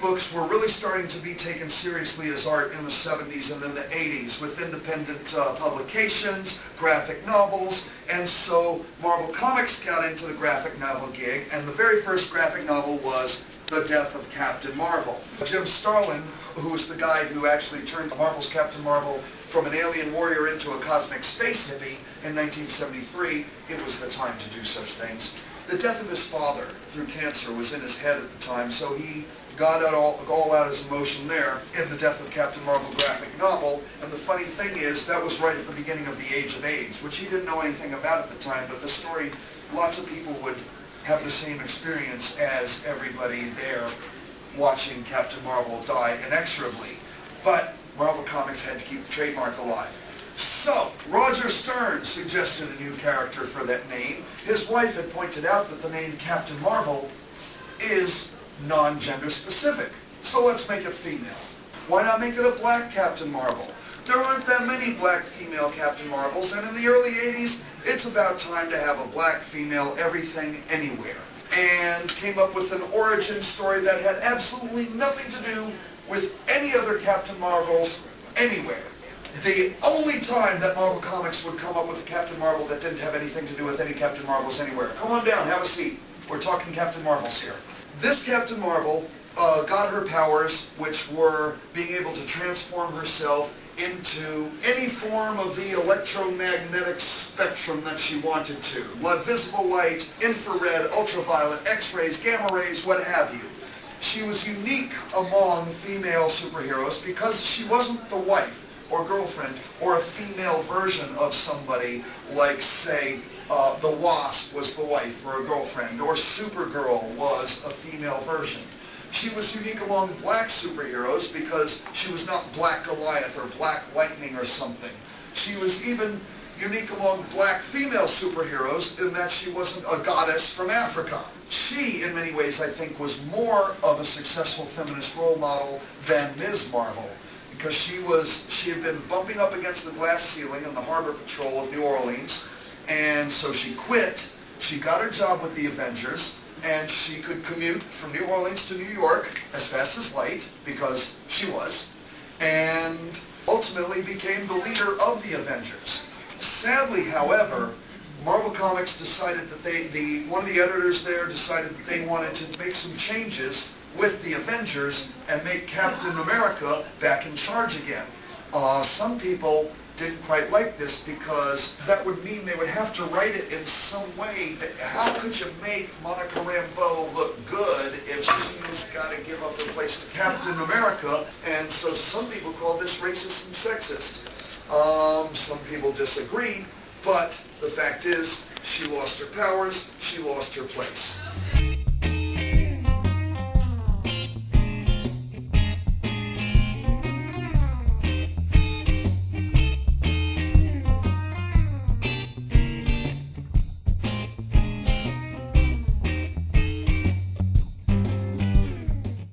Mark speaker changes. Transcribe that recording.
Speaker 1: books were really starting to be taken seriously as art in the 70s and then the 80s with independent publications, graphic novels, and so Marvel Comics got into the graphic novel gig, and the very first graphic novel was The Death of Captain Mar-Vell. Jim Starlin, who was the guy who actually turned Marvel's Captain Mar-Vell from an alien warrior into a cosmic space hippie in 1973, it was the time to do such things. The death of his father through cancer was in his head at the time, so he got all out his emotion there in The Death of Captain Mar-Vell graphic novel. And the funny thing is, that was right at the beginning of the Age of AIDS, which he didn't know anything about at the time, but the story, lots of people would have the same experience as everybody there watching Captain Mar-Vell die inexorably. But Marvel Comics had to keep the trademark alive. So, Roger Stern suggested a new character for that name. His wife had pointed out that the name Captain Mar-Vell is non-gender specific. So let's make it female. Why not make it a black Captain Mar-Vell? There aren't that many black female Captain Mar-Vells, and in the early 80s, it's about time to have a black female everything anywhere. And came up with an origin story that had absolutely nothing to do with any other Captain Mar-Vells anywhere. The only time that Marvel Comics would come up with a Captain Mar-Vell that didn't have anything to do with any Captain Mar-Vells anywhere. Come on down, have a seat. We're talking Captain Mar-Vells here. This Captain Mar-Vell got her powers, which were being able to transform herself into any form of the electromagnetic spectrum that she wanted to. Visible light, infrared, ultraviolet, X-rays, gamma rays, what have you. She was unique among female superheroes because she wasn't the wife or girlfriend or a female version of somebody like, say, the Wasp was the wife or a girlfriend, or Supergirl was a female version. She was unique among black superheroes because she was not Black Goliath or Black Lightning or something. She was even unique among black female superheroes in that she wasn't a goddess from Africa. She, in many ways, I think, was more of a successful feminist role model than Ms. Marvel, because she had been bumping up against the glass ceiling in the Harbor Patrol of New Orleans, and so she quit. She got her job with the Avengers, and she could commute from New Orleans to New York as fast as light, because she was, and ultimately became the leader of the Avengers. Sadly, however, Marvel Comics decided that one of the editors there decided that they wanted to make some changes with the Avengers and make Captain America back in charge again. Some people didn't quite like this because that would mean they would have to write it in some way that, how could you make Monica Rambeau look good if she's got to give up her place to Captain America? And so some people call this racist and sexist. Some people disagree, but the fact is she lost her powers, she lost her place.